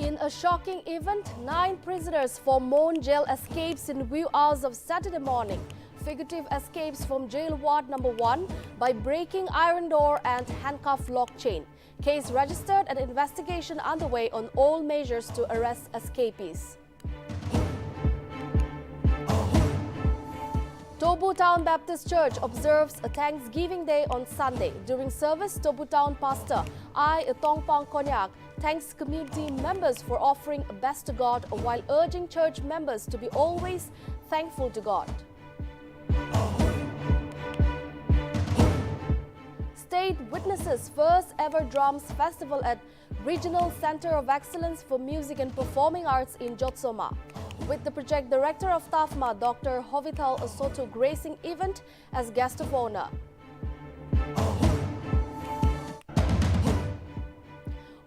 In a shocking event, 9 prisoners from Mon jail escapes in wee hours of Saturday morning. Fugitive escapes from jail ward number 1 by breaking iron door and handcuff lock chain. Case registered and investigation underway on all measures to arrest escapees. Tobu Town Baptist Church observes a Thanksgiving Day on Sunday. During service, Tobu Town Pastor I. Tongpang Konyak thanks community members for offering best to God while urging church members to be always thankful to God. State witnesses first ever drums festival at Regional Center of Excellence for Music and Performing Arts in Jotsoma, with the project director of TAFMA, Dr. Hovital Soto, gracing event as guest of honor.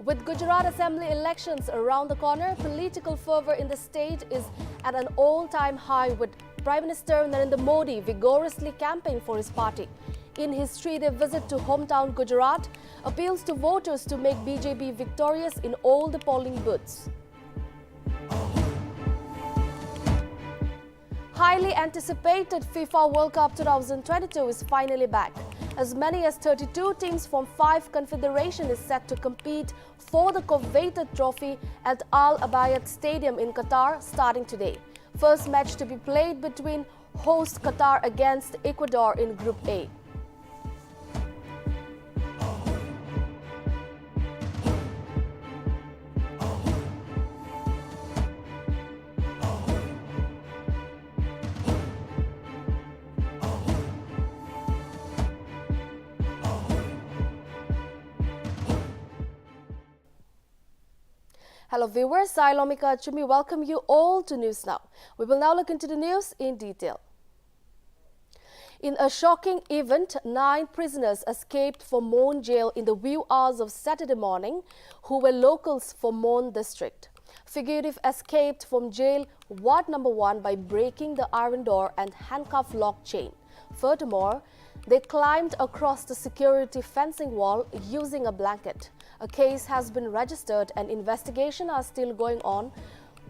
With Gujarat Assembly elections around the corner, political fervor in the state is at an all-time high, with Prime Minister Narendra Modi vigorously campaigning for his party. In his 3-day visit to hometown Gujarat, appeals to voters to make BJP victorious in all the polling booths. Highly anticipated FIFA World Cup 2022 is finally back. As many as 32 teams from 5 confederations is set to compete for the coveted trophy at Al Abayad Stadium in Qatar starting today. First match to be played between host Qatar against Ecuador in Group A. Hello viewers, I Lomika Chumi welcome you all to News Now. We will now look into the news in detail. In a shocking event, 9 prisoners escaped from Mon jail in the wee hours of Saturday morning who were locals from Mon district. Fugitive escaped from jail ward number 1 by breaking the iron door and handcuff lock chain. Furthermore, they climbed across the security fencing wall using a blanket. A case has been registered and investigations are still going on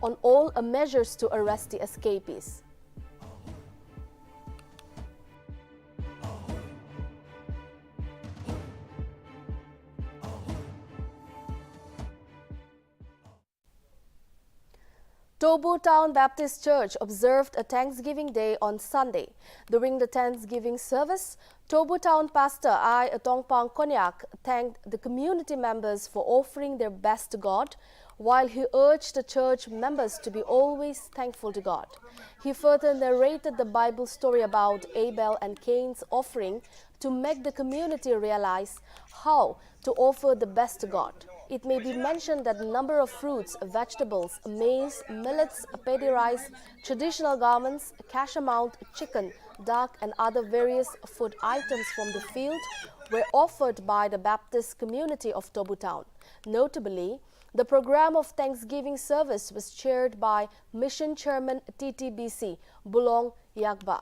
all measures to arrest the escapees. Tobu Town Baptist Church observed a Thanksgiving Day on Sunday. During the Thanksgiving service, Tobu Town Pastor I. Tongpang Konyak thanked the community members for offering their best to God, while he urged the church members to be always thankful to God. He further narrated the Bible story about Abel and Cain's offering to make the community realize how to offer the best to God. It may be mentioned that the number of fruits, vegetables, maize, millets, paddy rice, traditional garments, cash amount, chicken, duck and other various food items from the field were offered by the Baptist community of Tobu Town. Notably, the program of Thanksgiving service was chaired by Mission Chairman TTBC, Bulong Yagba.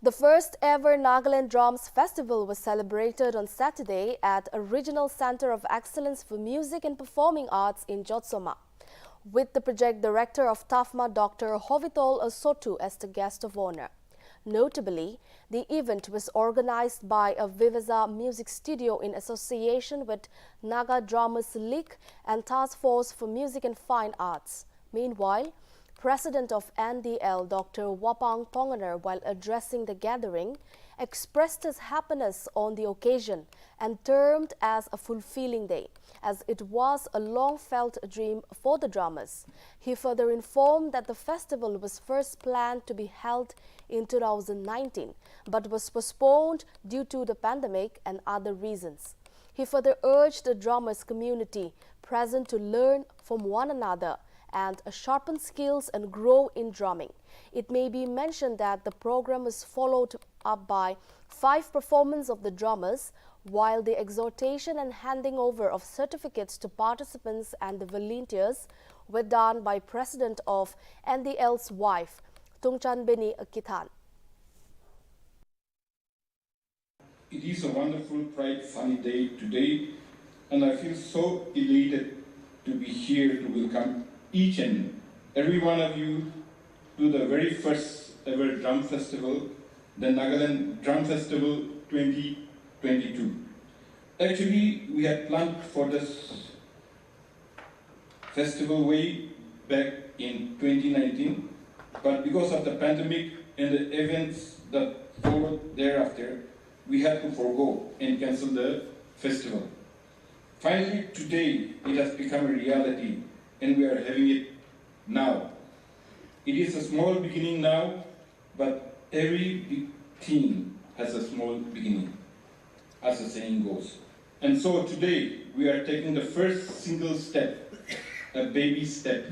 The first ever Nagaland Drums Festival was celebrated on Saturday at a Regional Center of Excellence for Music and Performing Arts in Jotsoma, with the project director of TAFMA, Dr. Hovital Soto, as the guest of honor. Notably, the event was organized by a Vivaza Music Studio in association with Naga Drummers League and Task Force for Music and Fine Arts. Meanwhile, President of NDL, Dr. Wapang Ponganer, while addressing the gathering, expressed his happiness on the occasion and termed as a fulfilling day, as it was a long-felt dream for the drummers. He further informed that the festival was first planned to be held in 2019, but was postponed due to the pandemic and other reasons. He further urged the drummers community present to learn from one another and sharpen skills and grow in drumming. It may be mentioned that the program was followed up by 5 performances of the drummers, while the exhortation and handing over of certificates to participants and the volunteers were done by President of NDL's wife, Tungchan Beni Kithan. It is a wonderful, bright, sunny day today, and I feel so elated to be here to welcome each and every one of you to the very first ever drum festival, the Nagaland Drum Festival 2022. Actually, we had planned for this festival way back in 2019, but because of the pandemic and the events that followed thereafter, we had to forego and cancel the festival. Finally, today, it has become a reality, and we are having it now. It is a small beginning now, but every big thing has a small beginning, as the saying goes. And so today, we are taking the first single step, a baby step,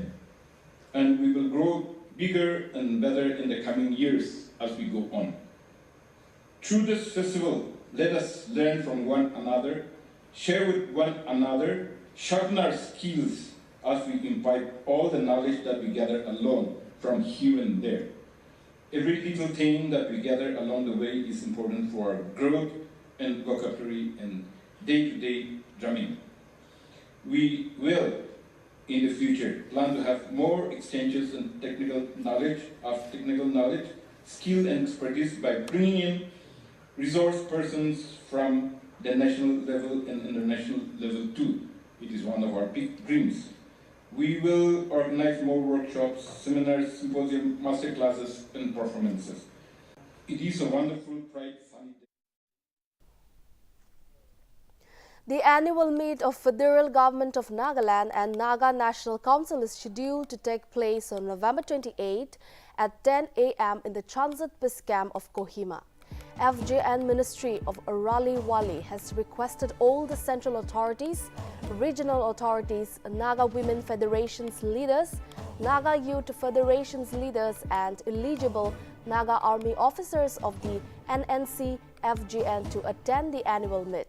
and we will grow bigger and better in the coming years as we go on. Through this festival, let us learn from one another, share with one another, sharpen our skills as we imbibe all the knowledge that we gather alone from here and there. Every little thing that we gather along the way is important for our growth and vocabulary and day-to-day drumming. We will, in the future, plan to have more exchanges and technical knowledge, skill and expertise by bringing in resource persons from the national level and international level too. It is one of our big dreams. We will organize more workshops, seminars, symposium, master classes, and performances. It is a wonderful, bright, sunny day. The annual meet of Federal Government of Nagaland and Naga National Council is scheduled to take place on November 28 at 10 a.m. in the Transit Bus Camp of Kohima. FJN Ministry of Rallies has requested all the central authorities, regional authorities, Naga Women Federations leaders, Naga Youth Federations leaders and eligible Naga Army officers of the NNC FJN to attend the annual meet.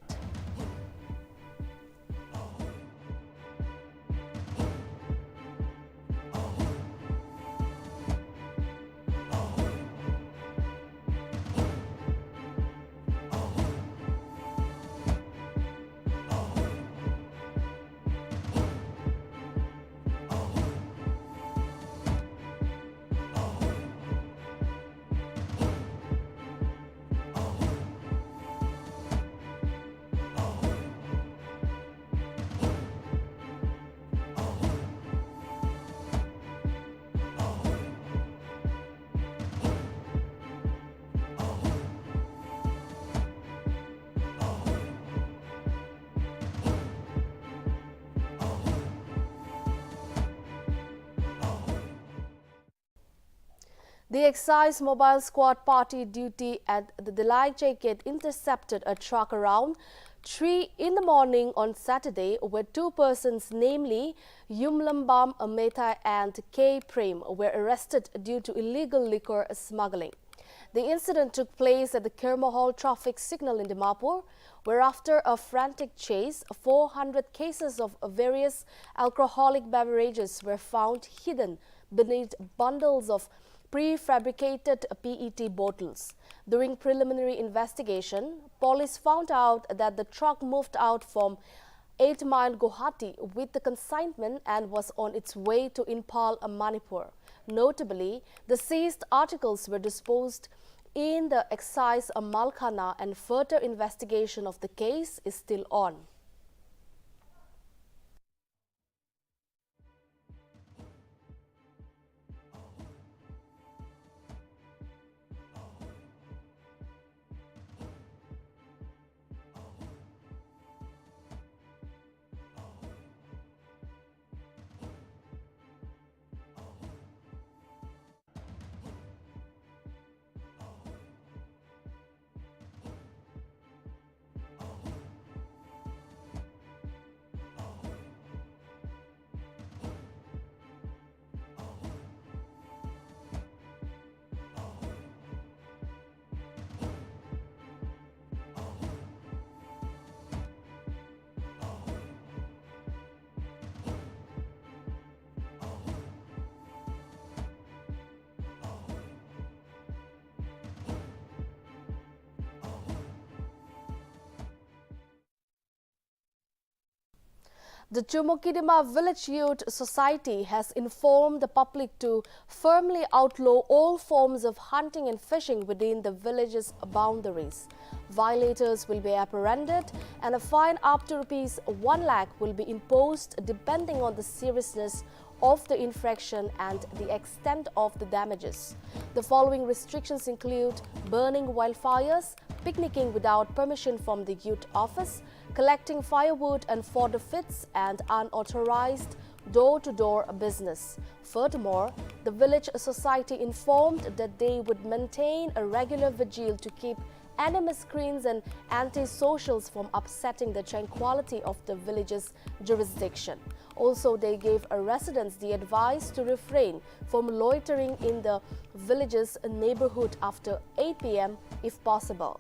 The Excise Mobile Squad party duty at the Delhi Jacket intercepted a truck around 3 in the morning on Saturday where two persons, namely Yumlambam Mehta and K. Prem, were arrested due to illegal liquor smuggling. The incident took place at the Kermahal traffic signal in Dimapur, where after a frantic chase, 400 cases of various alcoholic beverages were found hidden beneath bundles of prefabricated PET bottles. During preliminary investigation, police found out that the truck moved out from 8 Mile Guwahati with the consignment and was on its way to Impal, Manipur. Notably, the seized articles were disposed in the excise Malkhana and further investigation of the case is still on. The Chumokidima Village Youth Society has informed the public to firmly outlaw all forms of hunting and fishing within the village's boundaries. Violators will be apprehended and a fine up to ₹1 lakh will be imposed depending on the seriousness of the infraction and the extent of the damages. The following restrictions include burning wildfires, picnicking without permission from the youth office, collecting firewood and fodder fits, and unauthorized door-to-door business. Furthermore, the village society informed that they would maintain a regular vigil to keep enemy screens and anti-socials from upsetting the tranquility of the village's jurisdiction. Also, they gave residents the advice to refrain from loitering in the village's neighborhood after 8 p.m. if possible.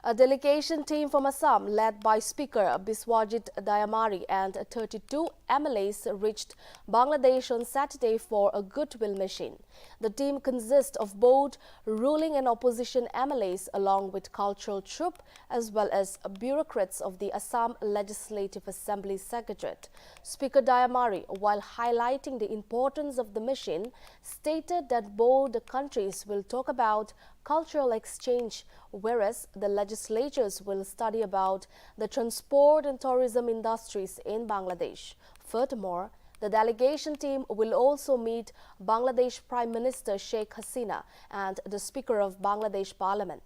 A delegation team from Assam, led by Speaker Biswajit Dayamari and 32 MLAs, reached Bangladesh on Saturday for a goodwill mission. The team consists of both ruling and opposition MLAs along with cultural troupe as well as bureaucrats of the Assam Legislative Assembly Secretariat. Speaker Dayamari, while highlighting the importance of the mission, stated that both the countries will talk about cultural exchange, whereas the legislatures will study about the transport and tourism industries in Bangladesh. Furthermore, the delegation team will also meet Bangladesh Prime Minister Sheikh Hasina and the Speaker of Bangladesh Parliament.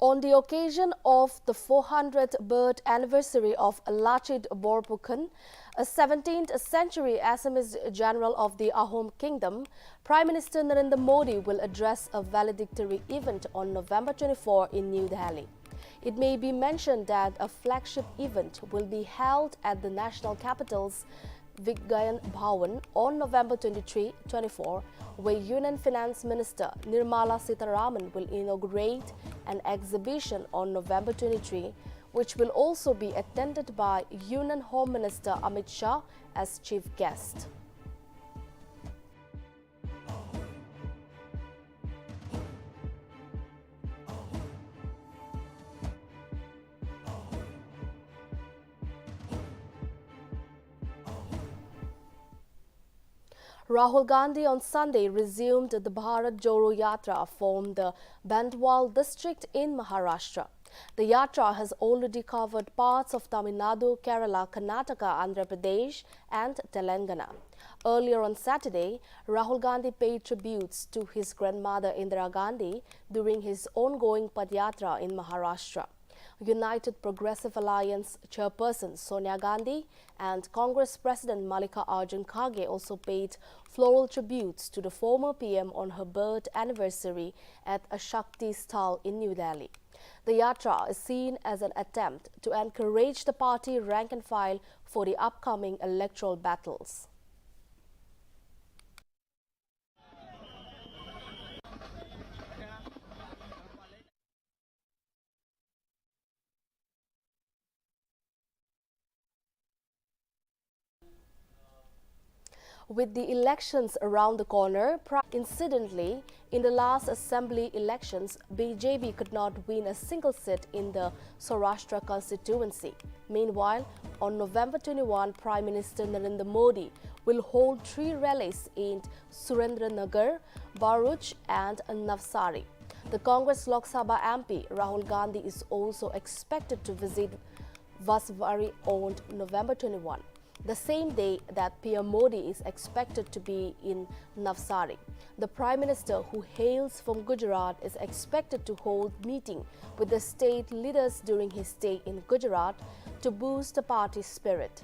On the occasion of the 400th birth anniversary of Lachit Borpukhan, a 17th century Assamese general of the Ahom Kingdom, Prime Minister Narendra Modi will address a valedictory event on November 24 in New Delhi. It may be mentioned that a flagship event will be held at the national capital's Vigyan Bhawan on November 23-24, where Union Finance Minister Nirmala Sitharaman will inaugurate an exhibition on November 23, which will also be attended by Union Home Minister Amit Shah as chief guest. Rahul Gandhi on Sunday resumed the Bharat Jodo Yatra from the Bandwal district in Maharashtra. The yatra has already covered parts of Tamil Nadu, Kerala, Karnataka, Andhra Pradesh and Telangana. Earlier on Saturday, Rahul Gandhi paid tributes to his grandmother Indira Gandhi during his ongoing Padyatra in Maharashtra. United Progressive Alliance chairperson Sonia Gandhi and Congress President Malika Arjun Kharge also paid floral tributes to the former PM on her birth anniversary at a Shakti stall in New Delhi. The yatra is seen as an attempt to encourage the party rank and file for the upcoming electoral battles. With the elections around the corner, incidentally, in the last assembly elections, BJP could not win a single seat in the Saurashtra constituency. Meanwhile, on November 21, Prime Minister Narendra Modi will hold 3 rallies in Surendranagar, Bharuch and Navsari. The Congress Lok Sabha MP Rahul Gandhi is also expected to visit Vasvari on November 21. The same day that PM Modi is expected to be in Navsari. The Prime Minister, who hails from Gujarat, is expected to hold meeting with the state leaders during his stay in Gujarat to boost the party's spirit.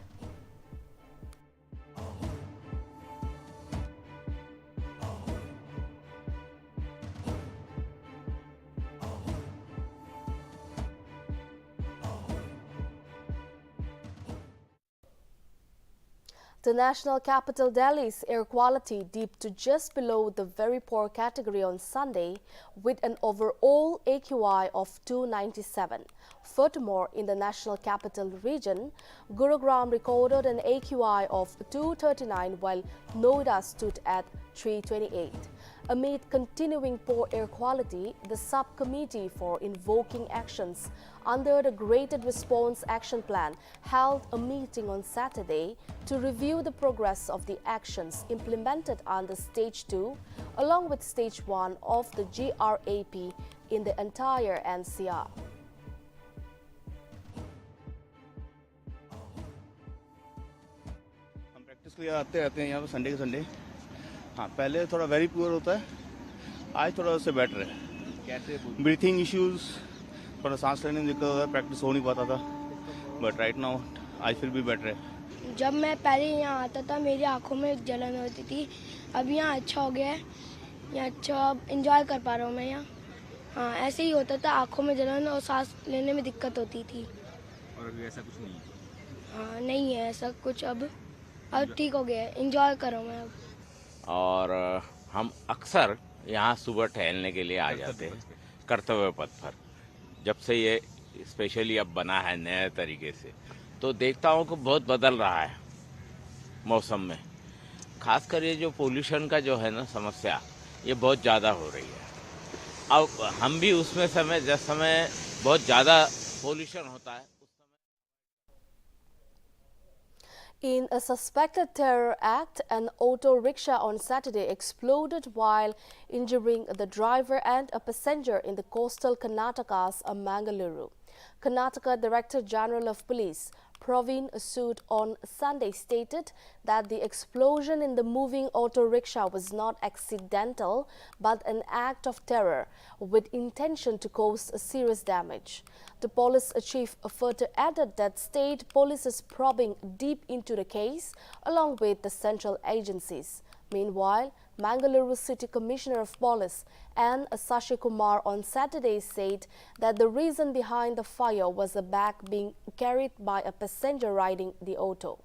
The national capital Delhi's air quality dipped to just below the very poor category on Sunday with an overall AQI of 297. Furthermore, in the national capital region, Gurugram recorded an AQI of 239 while Noida stood at 328. Amid continuing poor air quality, the subcommittee for invoking actions under the Graded Response Action Plan held a meeting on Saturday to review the progress of the actions implemented under Stage 2 along with Stage 1 of the GRAP in the entire NCR. हम practice के लिए आते रहते हैं यहाँ पे Sunday के Sunday. हाँ, पहले थोड़ा वेरी पुअर होता है, आज थोड़ा उससे बेटर है। कैसे? ब्रीथिंग इश्यूज, थोड़ा सांस लेने में दिक्कत होता है, प्रैक्टिस हो नहीं पाता था, but right now I feel भी बेटर है। जब मैं पहले यहाँ आता था मेरी आंखों में जलन होती थी, अब यहाँ अच्छा हो गया है, यहाँ अच्छा एंजॉय कर पा रहा हूँ मैं यहाँ। हाँ, ऐसे ही होता था, आंखों में जलन और सांस लेने में दिक्कत होती थी। और अभी ऐसा कुछ नहीं है? हाँ, नहीं है ऐसा कुछ, अब ठीक हो गया है, एंजॉय कर रहा हूँ मैं अब। और हम अक्सर यहाँ सुबह टहलने के लिए आ जाते हैं कर्तव्य पथ पर। जब से ये स्पेशली अब बना है नए तरीके से, तो देखता हूँ कि बहुत बदल रहा है मौसम में। खासकर ये जो पोल्यूशन का जो है ना समस्या, ये बहुत ज़्यादा हो रही है। अब हम भी उसमें जिस समय बहुत ज़्यादा पोल्यूशन होता है। In a suspected terror act, an auto rickshaw on Saturday exploded while injuring the driver and a passenger in the coastal Karnataka's Mangaluru. Karnataka Director General of Police Praveen Sood on Sunday stated that the explosion in the moving auto rickshaw was not accidental but an act of terror with intention to cause serious damage. The police chief further added that state police is probing deep into the case along with the central agencies. Meanwhile, Mangaluru City Commissioner of Police N. Sashi Kumar on Saturday said that the reason behind the fire was a bag being carried by a passenger riding the auto.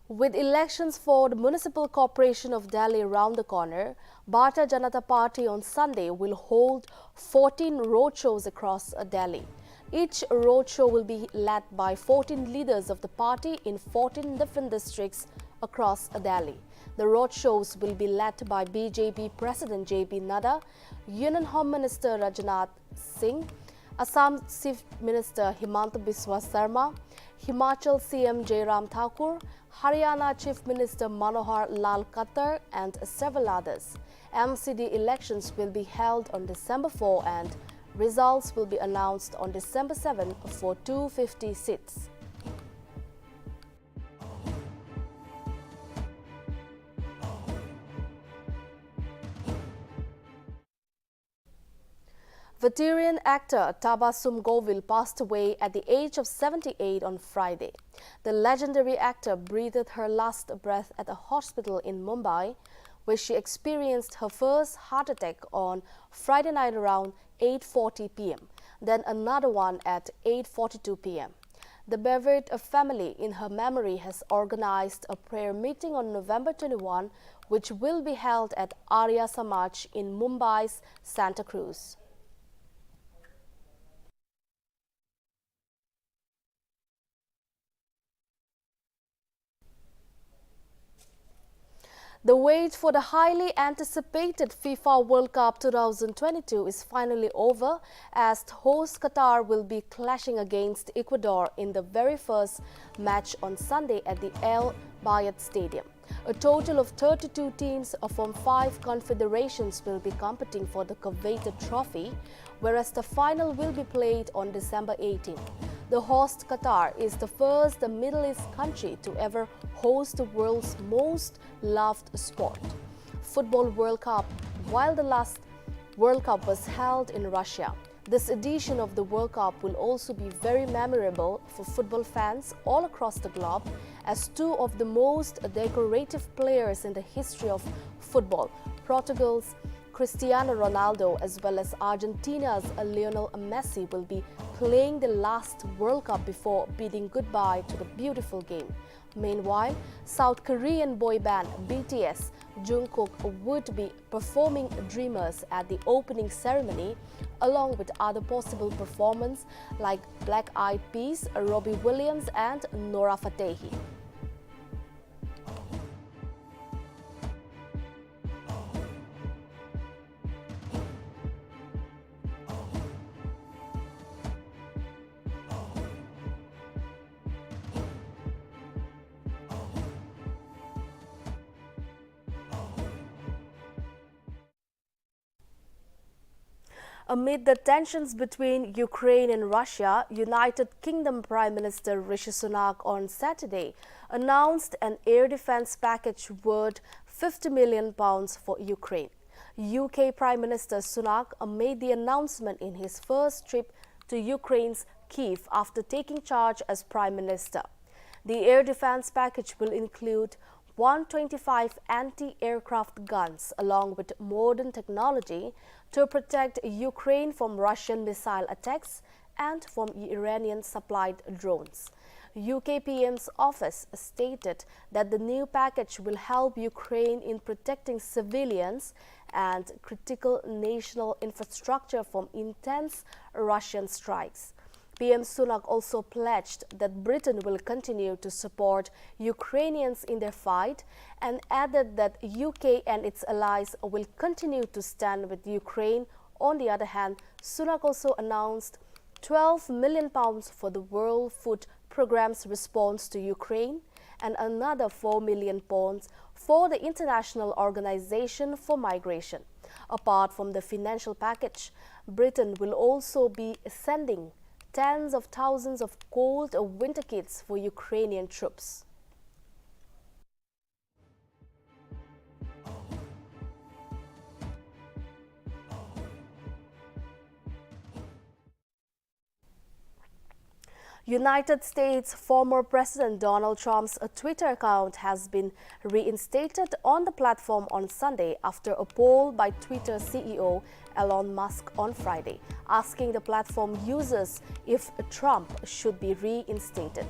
With elections for the Municipal Corporation of Delhi around the corner, Bharatiya Janata Party on Sunday will hold 14 roadshows across Delhi. Each roadshow will be led by 14 leaders of the party in 14 different districts across Delhi. The roadshows will be led by BJP President J.P. Nadda, Union Home Minister Rajnath Singh, Assam Chief Minister Himanta Biswa Sarma, Himachal CM Jairam Thakur, Haryana Chief Minister Manohar Lal Khattar and several others. MCD elections will be held on December 4 and results will be announced on December 7 for 250 seats. Veteran actor Tabasum Govil passed away at the age of 78 on Friday. The legendary actor breathed her last breath at a hospital in Mumbai, where she experienced her first heart attack on Friday night around 8:40 p.m., then another one at 8:42 p.m. The bereaved family in her memory has organized a prayer meeting on November 21, which will be held at Arya Samaj in Mumbai's Santa Cruz. The wait for the highly anticipated FIFA World Cup 2022 is finally over, as host Qatar will be clashing against Ecuador in the very first match on Sunday at the Al Bayat Stadium. A total of 32 teams from 5 confederations will be competing for the coveted trophy, whereas the final will be played on December 18. The host Qatar is the first Middle East country to ever host the world's most loved sport, Football World Cup. While the last World Cup was held in Russia, This edition of the World Cup will also be very memorable for football fans all across the globe, as two of the most decorative players in the history of football, Portugal's Cristiano Ronaldo as well as Argentina's Lionel Messi, will be playing the last World Cup before bidding goodbye to the beautiful game. Meanwhile, South Korean boy band BTS Jungkook would be performing Dreamers at the opening ceremony, along with other possible performers like Black Eyed Peas, Robbie Williams and Nora Fatehi. Amid the tensions between Ukraine and Russia, United Kingdom Prime Minister Rishi Sunak on Saturday announced an air defence package worth £50 million for Ukraine. UK Prime Minister Sunak made the announcement in his first trip to Ukraine's Kyiv after taking charge as Prime Minister. The air defence package will include 125 anti-aircraft guns along with modern technology to protect Ukraine from Russian missile attacks and from Iranian-supplied drones. UK PM's office stated that the new package will help Ukraine in protecting civilians and critical national infrastructure from intense Russian strikes. PM Sunak also pledged that Britain will continue to support Ukrainians in their fight and added that UK and its allies will continue to stand with Ukraine. On the other hand, Sunak also announced £12 million for the World Food Programme's response to Ukraine and another £4 million for the International Organization for Migration. Apart from the financial package, Britain will also be sending tens of thousands of cold winter kits for Ukrainian troops. United States former President Donald Trump's Twitter account has been reinstated on the platform on Sunday after a poll by Twitter CEO Elon Musk on Friday, asking the platform users if Trump should be reinstated.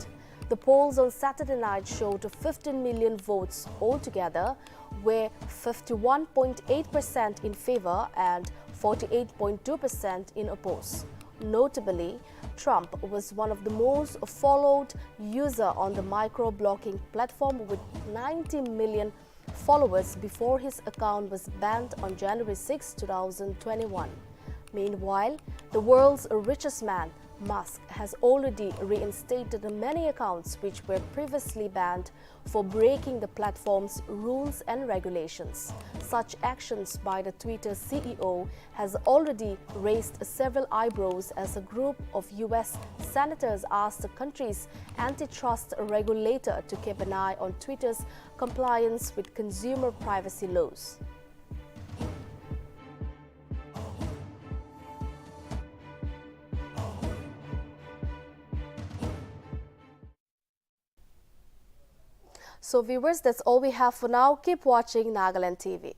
The polls on Saturday night showed 15 million votes altogether, where 51.8% in favor and 48.2% in oppose. Notably, Trump was one of the most followed users on the micro-blogging platform with 90 million followers before his account was banned on January 6, 2021. Meanwhile, the world's richest man, Musk, has already reinstated many accounts which were previously banned for breaking the platform's rules and regulations. Such actions by the Twitter CEO has already raised several eyebrows as a group of US senators asked the country's antitrust regulator to keep an eye on Twitter's compliance with consumer privacy laws. So viewers, that's all we have for now. Keep watching Nagaland TV.